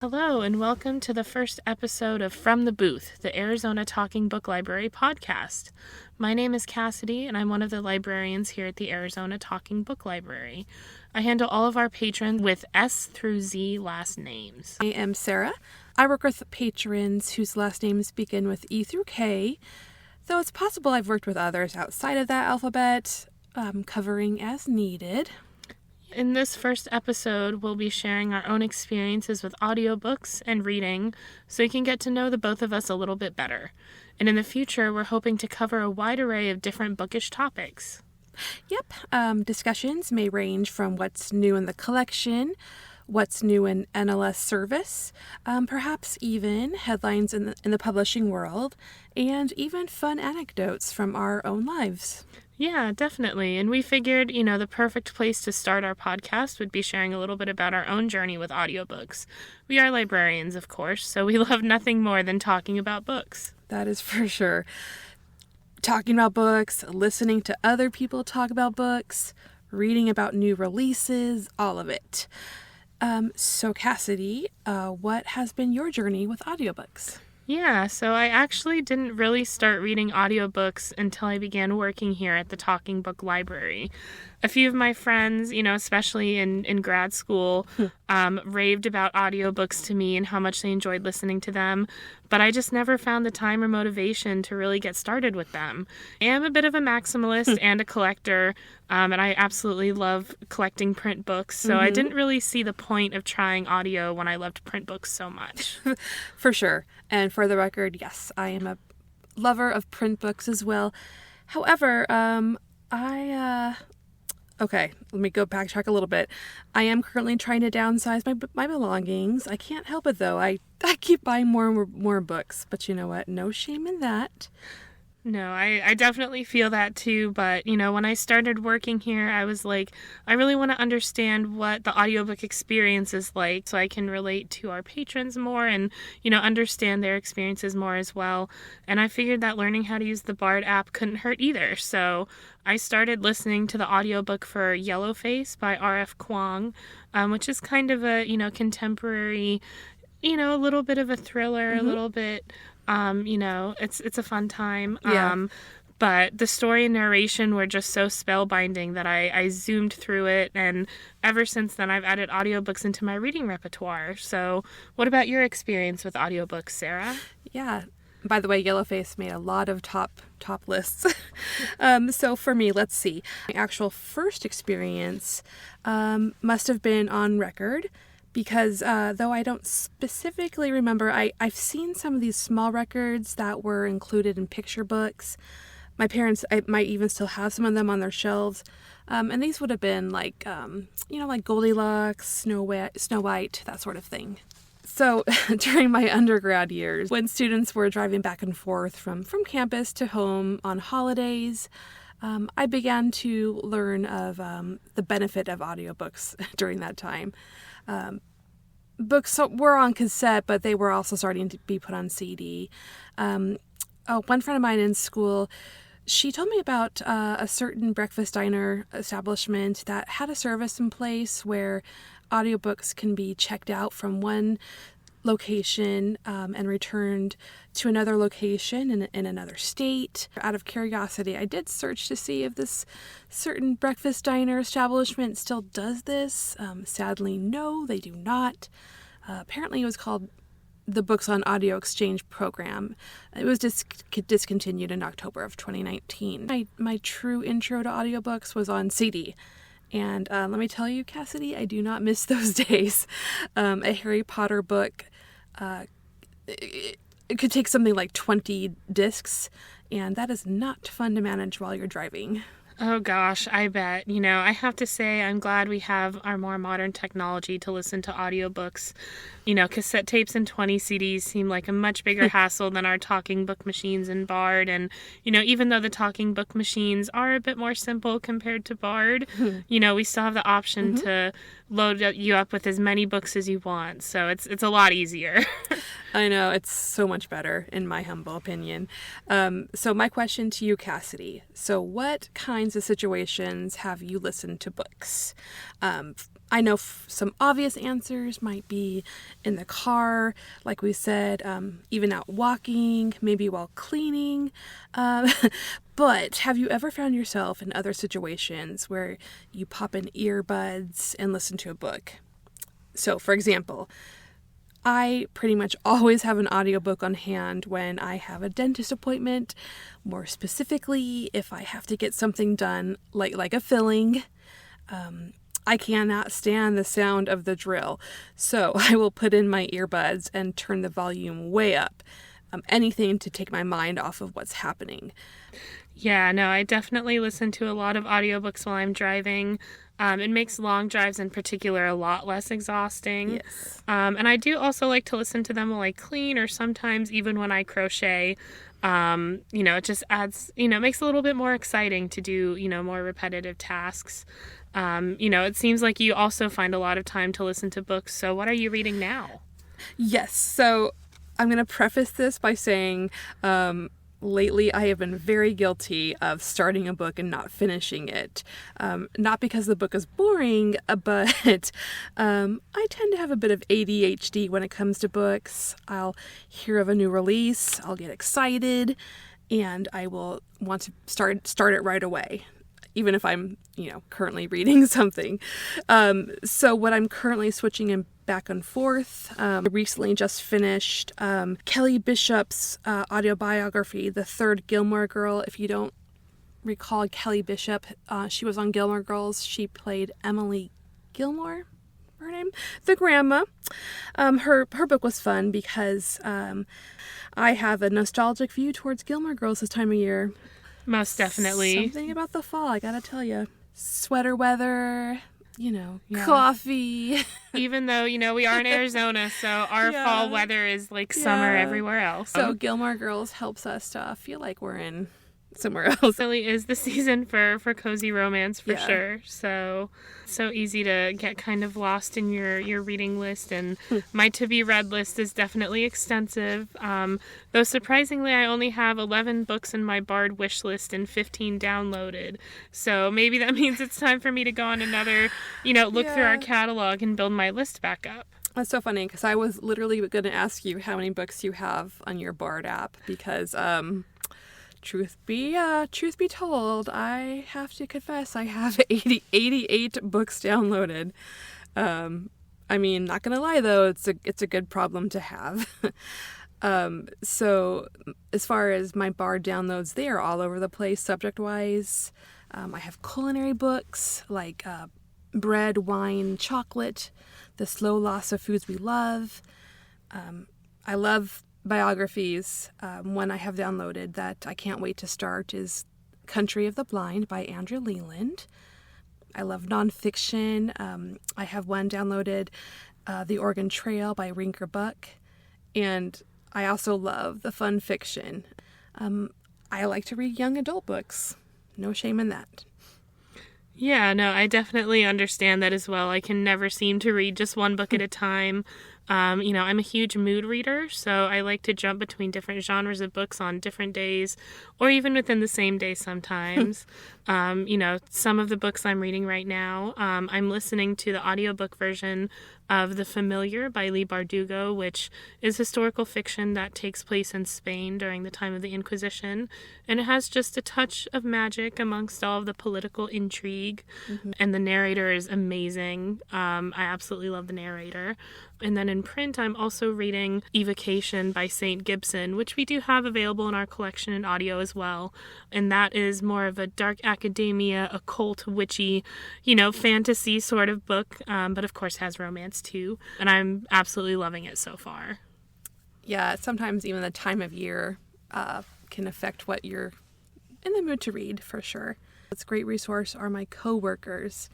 Hello, and welcome to the first episode of From the Booth, the Arizona Talking Book Library podcast. My name is Cassidy, and I'm one of the librarians here at the Arizona Talking Book Library. I handle all of our patrons with S through Z last names. I am Sara. I work with patrons whose last names begin with E through K, though it's possible I've worked with others outside of that alphabet, covering as needed. In this first episode, we'll be sharing our own experiences with audiobooks and reading, so you can get to know the both of us a little bit better. And in the future, we're hoping to cover a wide array of different bookish topics. Yep, discussions may range from what's new in the collection, what's new in NLS service, perhaps even headlines in the publishing world, and even fun anecdotes from our own lives. Yeah, definitely. And we figured, the perfect place to start our podcast would be sharing a little bit about our own journey with audiobooks. We are librarians, of course, so we love nothing more than talking about books. That is for sure. Talking about books, listening to other people talk about books, reading about new releases, all of it. So Cassidy, what has been your journey with audiobooks? Yeah, so I actually didn't really start reading audiobooks until I began working here at the Talking Book Library. A few of my friends, especially in grad school, raved about audiobooks to me and how much they enjoyed listening to them, but I just never found the time or motivation to really get started with them. I am a bit of a maximalist and a collector, and I absolutely love collecting print books, so I didn't really see the point of trying audio when I loved print books so much. For sure. And for the record, yes, I am a lover of print books as well. However, okay, let me go backtrack a little bit. I am currently trying to downsize my belongings. I can't help it, though. I keep buying more books, but you know what? No shame in that. No, I definitely feel that too, but, when I started working here, I was like, I really want to understand what the audiobook experience is like so I can relate to our patrons more and, understand their experiences more as well. And I figured that learning how to use the Bard app couldn't hurt either, so I started listening to the audiobook for Yellowface by R.F. Kuang, which is kind of a, contemporary, a little bit of a thriller, a little bit... it's a fun time. Yeah. But the story and narration were just so spellbinding that I zoomed through it, and ever since then I've added audiobooks into my reading repertoire. So what about your experience with audiobooks, Sara? Yeah. By the way, Yellowface made a lot of top lists. So for me, let's see. My actual first experience must have been on record. Because though I don't specifically remember, I've seen some of these small records that were included in picture books. My parents might even still have some of them on their shelves. And these would have been like, like Goldilocks, Snow White, that sort of thing. So during my undergrad years, when students were driving back and forth from campus to home on holidays, I began to learn of the benefit of audiobooks during that time. Books were on cassette, but they were also starting to be put on CD. One friend of mine in school, she told me about a certain breakfast diner establishment that had a service in place where audiobooks can be checked out from one location and returned to another location in another state. Out of curiosity, I did search to see if this certain breakfast diner establishment still does this. Sadly, no, they do not. Apparently, it was called the Books on Audio Exchange program. It was discontinued in October of 2019. My true intro to audiobooks was on CD. And let me tell you, Cassidy, I do not miss those days. A Harry Potter book, it could take something like 20 discs, and that is not fun to manage while you're driving. Oh gosh, I bet. I have to say I'm glad we have our more modern technology to listen to audiobooks. Cassette tapes and 20 CDs seem like a much bigger hassle than our talking book machines in Bard. And, even though the talking book machines are a bit more simple compared to Bard, we still have the option to load you up with as many books as you want. So it's a lot easier. I know, it's so much better, in my humble opinion. So my question to you, Cassidy. So what kinds of situations have you listened to books? I know some obvious answers might be in the car, like we said, even out walking, maybe while cleaning. But have you ever found yourself in other situations where you pop in earbuds and listen to a book? So, for example, I pretty much always have an audiobook on hand when I have a dentist appointment. More specifically, if I have to get something done, like a filling. I cannot stand the sound of the drill, so I will put in my earbuds and turn the volume way up. Anything to take my mind off of what's happening. Yeah, no, I definitely listen to a lot of audiobooks while I'm driving. It makes long drives in particular a lot less exhausting. Yes. And I do also like to listen to them while I clean or sometimes even when I crochet. It just adds, makes it a little bit more exciting to do, more repetitive tasks. It seems like you also find a lot of time to listen to books. So what are you reading now? Yes. So I'm going to preface this by saying, lately I have been very guilty of starting a book and not finishing it. Not because the book is boring, but I tend to have a bit of ADHD when it comes to books. I'll hear of a new release, I'll get excited, and I will want to start it right away, even if I'm, currently reading something. So what I'm currently switching in back and forth. I recently just finished Kelly Bishop's autobiography, The Third Gilmore Girl. If you don't recall Kelly Bishop, she was on Gilmore Girls. She played Emily Gilmore, her name, the grandma. Her book was fun because I have a nostalgic view towards Gilmore Girls this time of year. Most definitely. Something about the fall, I gotta tell you. Sweater weather, coffee. Even though, we are in Arizona, so our fall weather is like summer everywhere else. So Gilmore Girls helps us to feel like we're in somewhere else. It really is the season for cozy romance for sure. So easy to get kind of lost in your reading list, and my to-be read list is definitely extensive. Though surprisingly, I only have 11 books in my Bard wish list and 15 downloaded. So maybe that means it's time for me to go on another, look through our catalog and build my list back up. That's so funny, because I was literally going to ask you how many books you have on your Bard app, because truth be told, I have to confess I have 88 books downloaded. Not gonna lie though, it's a good problem to have. So as far as my Bard downloads, they are all over the place subject-wise. I have culinary books like bread, wine, chocolate, the slow loss of foods we love. I love biographies. One I have downloaded that I can't wait to start is Country of the Blind by Andrew Leland. I love nonfiction. I have one downloaded, The Oregon Trail by Rinker Buck. And I also love the fun fiction. I like to read young adult books. No shame in that. Yeah, no, I definitely understand that as well. I can never seem to read just one book at a time. I'm a huge mood reader, so I like to jump between different genres of books on different days, or even within the same day sometimes. Some of the books I'm reading right now, I'm listening to the audiobook version of The Familiar by Leigh Bardugo, which is historical fiction that takes place in Spain during the time of the Inquisition, and it has just a touch of magic amongst all of the political intrigue, and the narrator is amazing. I absolutely love the narrator. And then in print, I'm also reading Evocation by St. Gibson, which we do have available in our collection in audio as well. And that is more of a dark academia, occult, witchy, fantasy sort of book, but of course has romance too. And I'm absolutely loving it so far. Yeah, sometimes even the time of year can affect what you're in the mood to read, for sure. It's a great resource are my coworkers.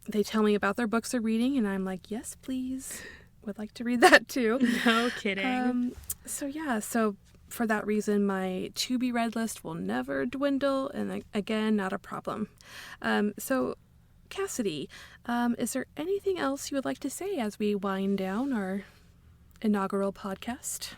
They tell me about their books they're reading, and I'm like, yes, please. Would like to read that too. No kidding. So for that reason, my to-be read list will never dwindle, and again, not a problem. So Cassidy, is there anything else you would like to say as we wind down our inaugural podcast?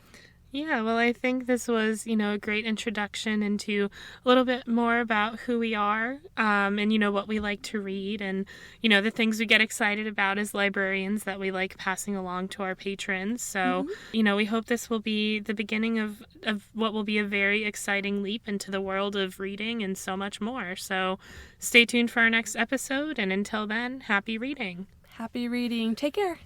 Yeah, well, I think this was, a great introduction into a little bit more about who we are, and, what we like to read, and, the things we get excited about as librarians that we like passing along to our patrons. So, Mhm. we hope this will be the beginning of what will be a very exciting leap into the world of reading and so much more. So stay tuned for our next episode, and until then, happy reading. Happy reading. Take care.